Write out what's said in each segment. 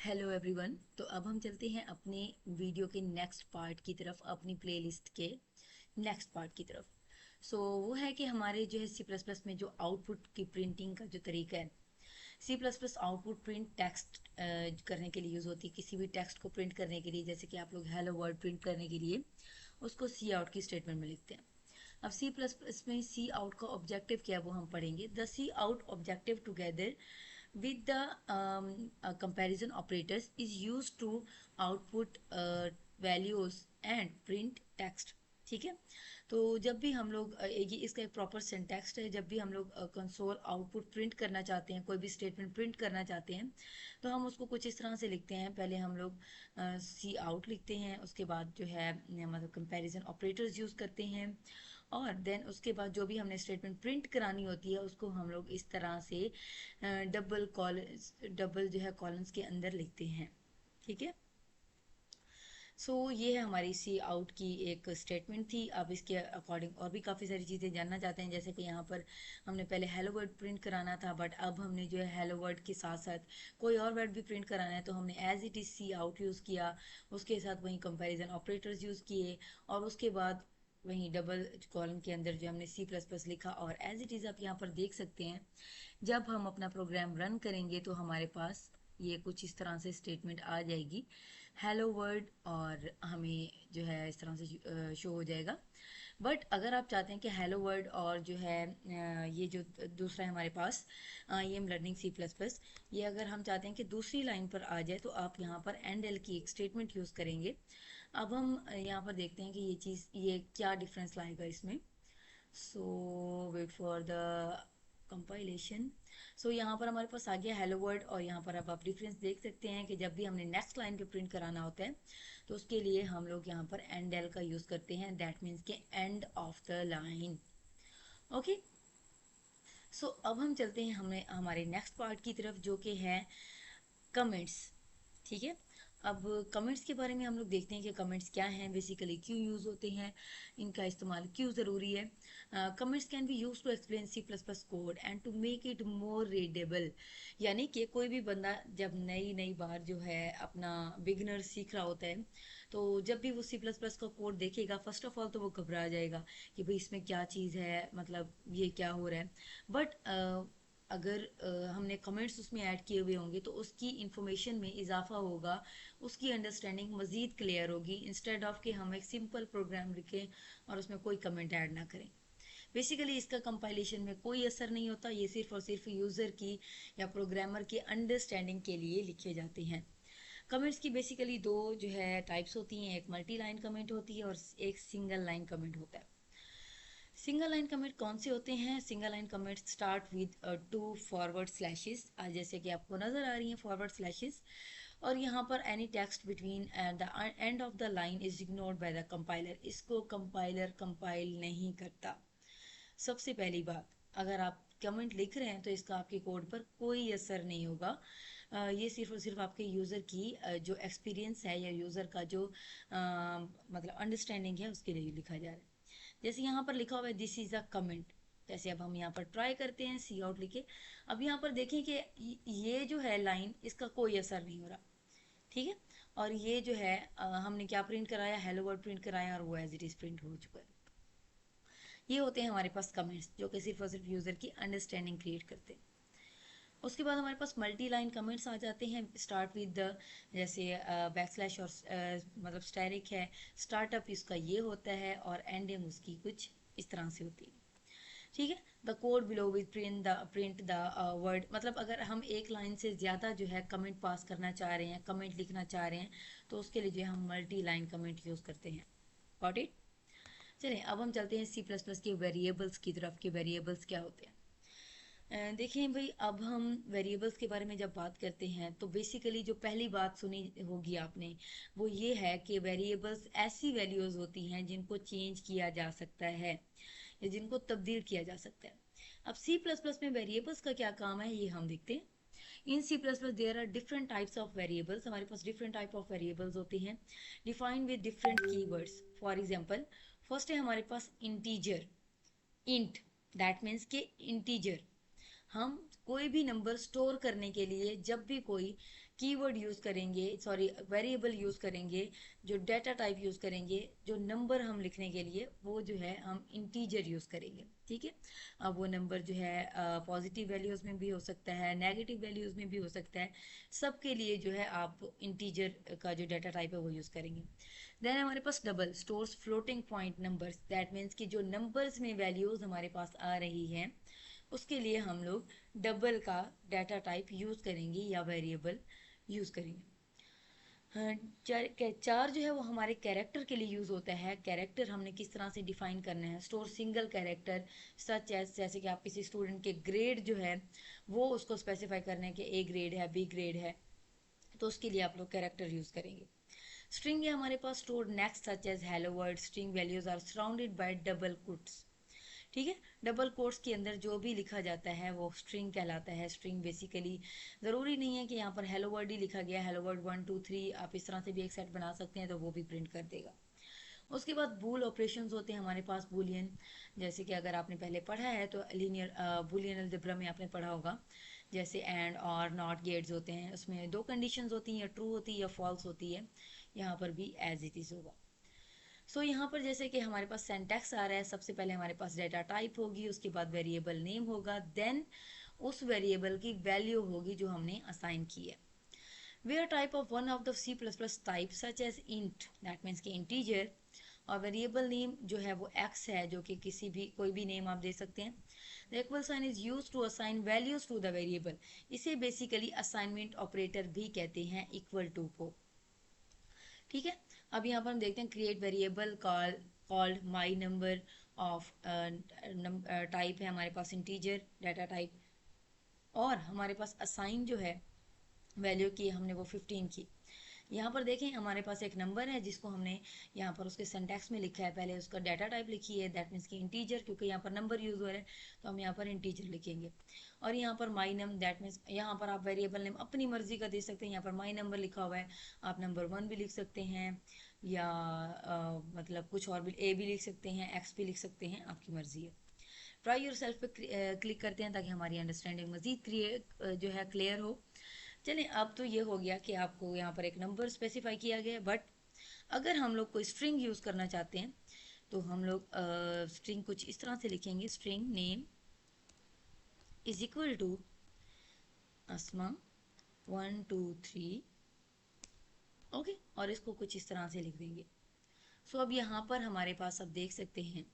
Hello everyone. तो अब हम चलते हैं अपने वीडियो के नेक्स्ट पार्ट की तरफ, अपनी प्लेलिस्ट के नेक्स्ट पार्ट की तरफ। वो है कि हमारे जो है सी प्लस प्लस में जो आउटपुट की प्रिंटिंग का जो तरीका है, C plus plus output print text करने के लिए यूज़ होती है। किसी भी टेक्स्ट को प्रिंट करने के लिए, जैसे कि आप लोग हेलो वर्ड प्रिंट करने के लिए उसको सी आउट की स्टेटमेंट में लिखते हैं। अब सी प्लस प्लस में सी आउट का ऑब्जेक्टिव क्या है वो हम पढ़ेंगे। The C out objective together with the comparison operators is used to output values and print text। ठीक है। तो जब भी हम लोग ये इसका एक प्रॉपर सिंटैक्स है, जब भी हम लोग कंसोल आउटपुट प्रिंट करना चाहते हैं, कोई भी स्टेटमेंट प्रिंट करना चाहते हैं, तो हम उसको कुछ इस तरह से लिखते हैं। पहले हम लोग सी आउट लिखते हैं, उसके बाद जो है मतलब कंपैरिजन ऑपरेटर्स यूज़ करते हैं, और देन उसके बाद जो भी हमने स्टेटमेंट प्रिंट करानी होती है उसको हम लोग इस तरह से डबल जो है कॉलम्स के अंदर लिखते हैं। ठीक है। ये है हमारी सी आउट की एक स्टेटमेंट थी। अब इसके अकॉर्डिंग और भी काफ़ी सारी चीज़ें जानना चाहते हैं, जैसे कि यहाँ पर हमने पहले हेलो वर्ड प्रिंट कराना था, बट अब हमने जो है हेलो वर्ड के साथ साथ कोई और वर्ड भी प्रिंट कराना है, तो हमने as it is C out use किया। उसके साथ वहीं कंपैरिजन ऑपरेटर्स यूज़ किए, और उसके बाद वहीं डबल कॉलम के अंदर जो हमने सी प्लस प्लस लिखा। और एज इट इज़ आप यहाँ पर देख सकते हैं, जब हम अपना प्रोग्राम रन करेंगे तो हमारे पास ये कुछ इस तरह से स्टेटमेंट आ जाएगी, हेलो वर्ड, और हमें जो है इस तरह से शो हो जाएगा। बट अगर आप चाहते हैं कि हेलो वर्ड और जो है ये जो दूसरा है हमारे पास I am learning C plus plus, ये अगर हम चाहते हैं कि दूसरी लाइन पर आ जाए, तो आप यहाँ पर एंड एल की एक स्टेटमेंट यूज़ करेंगे। अब हम यहाँ पर देखते हैं कि ये चीज़, ये क्या डिफरेंस लाएगा इसमें। Wait for the compilation. यहाँ पर हमारे पास आ गया हेलो वर्ड, और यहाँ पर अब आप डिफरेंस देख सकते हैं कि जब भी हमने नेक्स्ट लाइन पे प्रिंट कराना होता है, तो उसके लिए हम लोग यहाँ पर एंड एल का यूज़ करते हैं। दैट मीन्स के end of the line. Okay. अब हम चलते हैं हमें हमारे नेक्स्ट पार्ट की तरफ, जो कि है कमेंट्स। ठीक है। अब कमेंट्स के बारे में हम लोग देखते हैं कि कमेंट्स क्या हैं, बेसिकली क्यों यूज़ होते हैं, इनका इस्तेमाल क्यों ज़रूरी है। Comments can be use to explain C plus plus code and to make it more readable. यानी कि कोई भी बंदा जब नई नई बार जो है अपना बिगनर सीख रहा होता है, तो जब भी वो सी प्लस प्लस का कोड देखेगा, फर्स्ट ऑफ ऑल तो वो घबरा जाएगा कि भाई इसमें क्या चीज़ है, मतलब ये क्या हो रहा है। बट अगर हमने कमेंट्स उसमें ऐड किए हुए होंगे, तो उसकी इंफॉर्मेशन में इजाफा होगा, उसकी अंडरस्टैंडिंग मज़ीद क्लियर होगी, इंस्टेड ऑफ कि हम एक सिंपल प्रोग्राम लिखें और उसमें कोई कमेंट ऐड ना करें। बेसिकली इसका कंपाइलेशन में कोई असर नहीं होता, ये सिर्फ और सिर्फ यूज़र की या प्रोग्रामर के अंडरस्टैंडिंग के लिए लिखे जाते हैं। कमेंट्स की बेसिकली दो जो है टाइप्स होती हैं, एक मल्टी लाइन कमेंट होती है और एक सिंगल लाइन कमेंट होता है। सिंगल लाइन कमेंट कौन से होते हैं? Single line comment start with two forward slashes, जैसे कि आपको नजर आ रही हैं फॉरवर्ड स्लैशेस, और यहाँ पर any text between the end of the line is ignored by the compiler. इसको कंपाइलर कंपाइल नहीं करता। सबसे पहली बात, अगर आप कमेंट लिख रहे हैं तो इसका आपके कोड पर कोई असर नहीं होगा। ये सिर्फ और सिर्फ आपके यूज़र की जो एक्सपीरियंस है या यूज़र का जो मतलब अंडरस्टैंडिंग है उसके लिए लिखा जा रहा है। जैसे यहाँ पर लिखा हुआ है दिस इज़ अ कमेंट। जैसे अब हम यहाँ पर ट्राई करते हैं सी आउट लिखे, अब यहाँ पर देखें कि ये जो है लाइन, इसका कोई असर नहीं हो रहा। ठीक है। और ये जो है हमने क्या प्रिंट कराया, हेलो वर्ड प्रिंट कराया, और वो एज इट इज़ प्रिंट हो चुका है। ये होते हैं हमारे पास कमेंट्स, जो कि सिर्फ और सिर्फ यूज़र की अंडरस्टैंडिंग क्रिएट करते हैं। उसके बाद हमारे पास मल्टी लाइन कमेंट्स आ जाते हैं। स्टार्ट विद द, जैसे बैक स्लैश और मतलब स्टैरिक है, स्टार्टअप इसका ये होता है, और एंडिंग उसकी कुछ इस तरह से होती है। ठीक है। The code below with print the word, मतलब अगर हम एक लाइन से ज़्यादा जो है कमेंट पास करना चाह रहे हैं, कमेंट लिखना चाह रहे हैं, तो उसके लिए जो है हम मल्टी लाइन कमेंट यूज़ करते हैं। Got it. चलिए अब हम चलते हैं सी प्लस प्लस के वेरिएबल्स की तरफ, कि वेरिएबल्स क्या होते हैं। देखिए भाई, अब हम वेरिएबल्स के बारे में जब बात करते हैं, तो बेसिकली जो पहली बात सुनी होगी आपने, वो ये है कि वेरिएबल्स ऐसी वैल्यूज़ होती हैं जिनको चेंज किया जा सकता है या जिनको तब्दील किया जा सकता है। अब सी प्लस प्लस में वेरिएबल्स का क्या काम है ये हम देखते हैं। In C plus plus there are different types of variables. हमारे पास डिफरेंट टाइप ऑफ वेरिएबल्स होते हैं, defined with different keywords. For example, first है हमारे पास इंटीजर, इंट। दैट मीन्स के इंटीजर, हम कोई भी नंबर स्टोर करने के लिए जब भी कोई कीवर्ड यूज़ करेंगे, सॉरी वेरिएबल यूज़ करेंगे, जो डेटा टाइप यूज़ करेंगे, जो नंबर हम लिखने के लिए वो जो है हम इंटीजर यूज़ करेंगे। ठीक है, अब वो नंबर जो है पॉजिटिव वैल्यूज़ में भी हो सकता है, नेगेटिव वैल्यूज़ में भी हो सकता है, सबके लिए जो है आप इंटीजर का जो डेटा टाइप है वो यूज़ करेंगे। देन हमारे पास double stores floating point numbers, that means कि जो नंबर्स में वैल्यूज़ हमारे पास आ रही हैं उसके लिए हम लोग डबल का डाटा टाइप यूज़ करेंगे या वेरिएबल यूज़ करेंगे। हाँ, चार जो है वो हमारे कैरेक्टर के लिए यूज़ होता है। कैरेक्टर हमने किस तरह से डिफाइन करना है, store single character such as, जैसे कि आप किसी स्टूडेंट के ग्रेड जो है वो उसको स्पेसिफाई करने के ए ग्रेड है, बी ग्रेड है, तो उसके लिए आप लोग कैरेक्टर यूज़ करेंगे। स्ट्रिंग है हमारे पास store text such as hello world, string values are surrounded by double quotes. ठीक है, डबल कोट्स के अंदर जो भी लिखा जाता है वो स्ट्रिंग कहलाता है। स्ट्रिंग बेसिकली ज़रूरी नहीं है कि यहाँ पर हेलो वर्ड ही लिखा गया, हेलो वर्ड 1 2 3 आप इस तरह से भी एक सेट बना सकते हैं तो वो भी प्रिंट कर देगा। उसके बाद बूल ऑपरेशंस होते हैं हमारे पास, बूलियन, जैसे कि अगर आपने पहले पढ़ा है तो लीनियर बूलियन अलजेब्रा में आपने पढ़ा होगा, जैसे एंड और नॉट गेट्स होते हैं, उसमें दो कंडीशंस होती हैं, या ट्रू होती है या फॉल्स होती है। यहाँ पर भी एज इट इज़ होगा। सो यहाँ पर जैसे कि हमारे पास सेंटेक्स आ रहा है, सबसे पहले हमारे पास डेटा टाइप होगी, उसके बाद वेरिएबल नेम होगा, देन उस वेरिएबल की वैल्यू होगी जो हमने असाइन की है। Where type of one of the C plus plus type such as int, that means कि इंटीजर, और वेरिएबल नेम जो है वो एक्स है, जो कि किसी भी कोई भी नेम आप दे सकते हैं। The equal sign is use to assign values to the variable, इसे बेसिकली असाइनमेंट ऑपरेटर भी कहते हैं, इक्वल टू को। ठीक है, अब यहाँ पर हम देखते हैं create variable called my number of type है हमारे पास इंटीजर डाटा टाइप, और हमारे पास असाइन जो है वैल्यू की हमने वो 15 की। यहाँ पर देखें हमारे पास एक नंबर है जिसको हमने यहाँ पर उसके सिंटैक्स में लिखा है, पहले उसका डाटा टाइप लिखी है, दैट मीन्स कि इंटीजर, क्योंकि यहाँ पर नंबर यूज हो रहा है तो हम यहाँ पर इंटीजर लिखेंगे। और यहाँ पर माई नम, दैट मीन्स यहाँ पर आप वेरिएबल नेम अपनी मर्जी का दे सकते हैं, यहाँ पर माई नंबर लिखा हुआ है, आप नंबर 1 भी लिख सकते हैं, या मतलब कुछ और भी, ए भी लिख सकते हैं, एक्स भी लिख सकते हैं, आपकी मर्जी है। ट्राई योर सेल्फ पे क्लिक करते हैं ताकि हमारी अंडरस्टैंडिंग मजीद जो है क्लियर हो। चलिए, अब तो ये हो गया कि आपको यहाँ पर एक नंबर स्पेसिफाई किया गया है, बट अगर हम लोग कोई स्ट्रिंग यूज़ करना चाहते हैं तो हम लोग स्ट्रिंग कुछ इस तरह से लिखेंगे, string name is equal to Asma 1 2 3, okay, और इसको कुछ इस तरह से लिख देंगे। सो अब यहाँ पर हमारे पास आप देख सकते हैं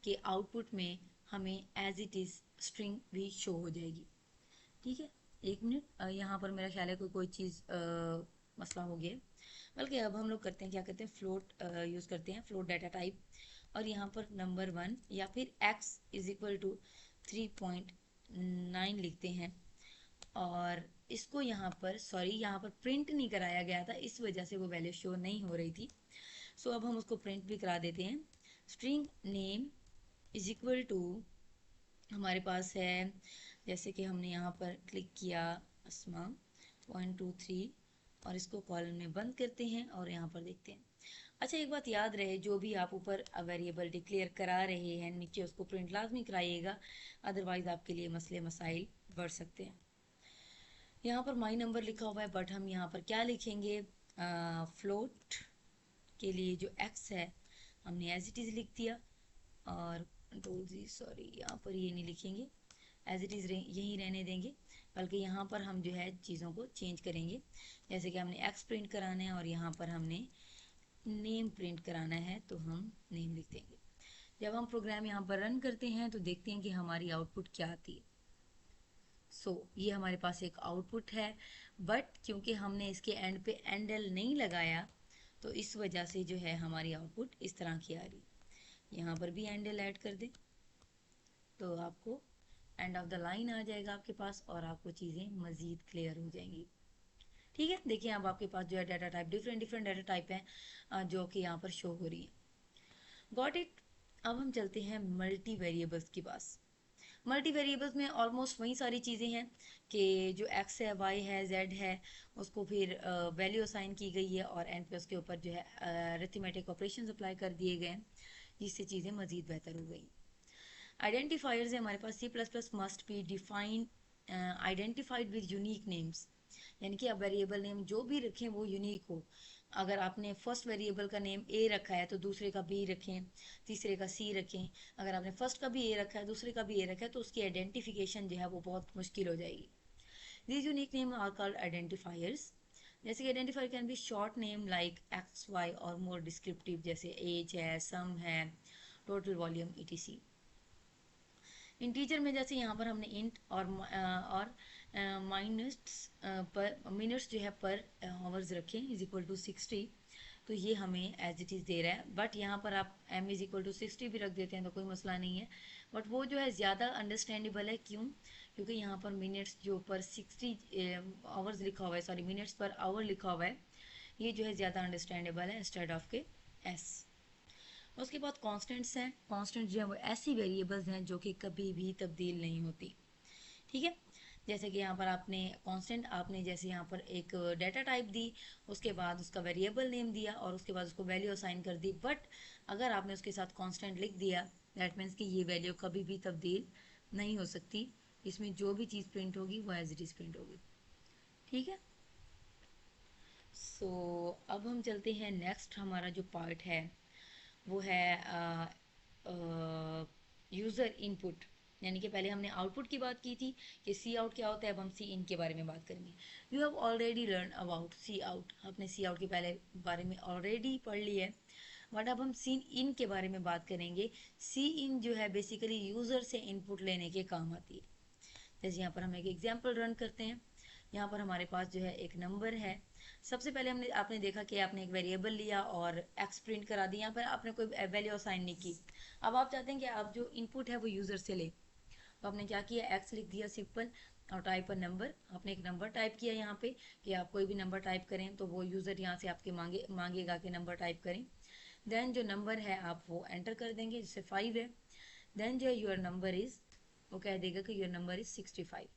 कि आउटपुट में हमें एज इट इज़ स्ट्रिंग भी शो हो जाएगी। ठीक है, एक मिनट, यहाँ पर मेरा ख्याल है कोई चीज़ मसला हो गया, बल्कि अब हम लोग करते हैं क्या करते हैं, फ्लोट यूज़ करते हैं, फ्लोट डाटा टाइप, और यहाँ पर नंबर 1 या फिर x इज इक्वल टू 3.9 लिखते हैं, और इसको यहाँ पर, सॉरी यहाँ पर प्रिंट नहीं कराया गया था, इस वजह से वो वैल्यू शो नहीं हो रही थी। सो अब हम उसको प्रिंट भी करा देते हैं। String name is equal to हमारे पास है, जैसे कि हमने यहाँ पर क्लिक किया अस्मा 1 2 3, और इसको कॉलन में बंद करते हैं और यहाँ पर देखते हैं। अच्छा, एक बात याद रहे, जो भी आप ऊपर वेरिएबल डिक्लेयर करा रहे हैं नीचे उसको प्रिंट लाजमी कराइएगा, अदरवाइज आपके लिए मसले मसाइल बढ़ सकते हैं। यहाँ पर माई नंबर लिखा हुआ है, बट हम यहाँ पर क्या लिखेंगे, फ्लोट के लिए जो एक्स है हमने एज इट इज़ लिख दिया, और कंट्रोल जी, सॉरी यहाँ पर ये नहीं लिखेंगे, एज इट इज़ यहीं रहने देंगे, बल्कि यहाँ पर हम जो है चीज़ों को चेंज करेंगे। जैसे कि हमने एक्स प्रिंट कराना है और यहाँ पर हमने नेम प्रिंट कराना है तो हम नेम लिख देंगे। जब हम प्रोग्राम यहाँ पर रन करते हैं तो देखते हैं कि हमारी आउटपुट क्या आती है। ये हमारे पास एक आउटपुट है, बट क्योंकि हमने इसके एंड पे एंडल नहीं लगाया तो इस वजह से जो है हमारी आउटपुट इस तरह की आ रही। यहाँ पर भी एंडल ऐड कर दें तो आपको एंड ऑफ द लाइन आ जाएगा आपके पास, और आपको चीज़ें मज़ीद क्लियर हो जाएंगी। ठीक है, देखिए अब आपके पास जो है data type, different different data type हैं जो कि यहाँ पर शो हो रही है। Got it. अब हम चलते हैं मल्टी वेरिएबल्स के पास। मल्टी वेरिएबल्स में ऑलमोस्ट वही सारी चीज़ें हैं कि जो x है, y है, z है, उसको फिर वैल्यू असाइन की गई है, और एंड पे उसके ऊपर जो है अरिथमेटिक ऑपरेशंस अप्लाई कर दिए गए हैं, जिससे चीज़ें मज़ीद बेहतर हो गई। आइडेंटिफायर्स है हमारे पास, C plus plus must be defined identified with unique names, यानी कि आप वेरिएबल नेम जो भी रखें वो यूनिक हो। अगर आपने फर्स्ट वेरिएबल का नेम ए रखा है तो दूसरे का बी रखें, तीसरे का सी रखें। अगर आपने फर्स्ट का भी ए रखा है, दूसरे का भी ए रखा है, तो उसकी आइडेंटिफिकेशन जो है वो बहुत मुश्किल हो जाएगी। These unique names are called identifiers. जैसे कि identifier can be short name like X Y और मोर डिस्क्रिप्टिव, जैसे एज है, सम है, टोटल वॉल्यूम etc। इंटीजर में जैसे यहाँ पर हमने इंट और माइनट्स पर मिनट्स जो है पर आवर्स रखें इज इक्वल टू 60, तो ये हमें एज इट इज़ दे रहा है। बट यहाँ पर आप m इज इक्वल टू 60 भी रख देते हैं तो कोई मसला नहीं है, बट वो जो है ज़्यादा अंडरस्टैंडेबल है। क्यों? क्योंकि यहाँ पर मिनट्स जो पर 60 आवर्स लिखा हुआ है, सॉरी मिनट्स पर आवर लिखा हुआ है, ये जो है ज़्यादा अंडरस्टैंडेबल है इंस्टेड ऑफ के s। उसके बाद कॉन्स्टेंट्स हैं। कॉन्स्टेंट जो है वो ऐसी वेरिएबल्स हैं जो कि कभी भी तब्दील नहीं होती। ठीक है, जैसे कि यहाँ पर आपने कांस्टेंट, आपने जैसे यहाँ पर एक डाटा टाइप दी, उसके बाद उसका वेरिएबल नेम दिया और उसके बाद उसको वैल्यू असाइन कर दी, बट अगर आपने उसके साथ कांस्टेंट लिख दिया दैट मीन्स कि ये वैल्यू कभी भी तब्दील नहीं हो सकती। इसमें जो भी चीज़ प्रिंट होगी वो एज इट इज़ प्रिंट होगी। ठीक है, सो अब हम चलते हैं नेक्स्ट। हमारा जो पार्ट है वो है यूज़र इनपुट। यानी कि पहले हमने आउटपुट की बात की थी कि सी आउट क्या होता है, अब हम सी इन के बारे में बात करेंगे। You have already learn about C out, आपने सी आउट के पहले बारे में ऑलरेडी पढ़ लिया है, बट अब हम सी इन के बारे में बात करेंगे। सी इन जो है बेसिकली यूज़र से इनपुट लेने के काम आती है। जैसे यहाँ पर हम एक एग्जाम्पल रन करते हैं। यहाँ पर हमारे पास जो है एक नंबर है। सबसे पहले आपने देखा कि आपने एक वेरिएबल लिया और एक्स प्रिंट करा दिया, यहाँ पर आपने कोई वैल्यू असाइन नहीं की। अब आप चाहते हैं कि आप जो इनपुट है वो यूज़र से ले, तो आपने क्या किया, एक्स लिख दिया सिंपल और टाइप अ नंबर। आपने एक नंबर टाइप किया यहाँ पे कि आप कोई भी नंबर टाइप करें तो वो यूज़र यहाँ से आपके मांगेगा कि नंबर टाइप करें। देन जो नंबर है आप वो एंटर कर देंगे, जैसे 5 है। देन जो योर नंबर इज़, वो कह देगा कि योर नंबर इज़ 65।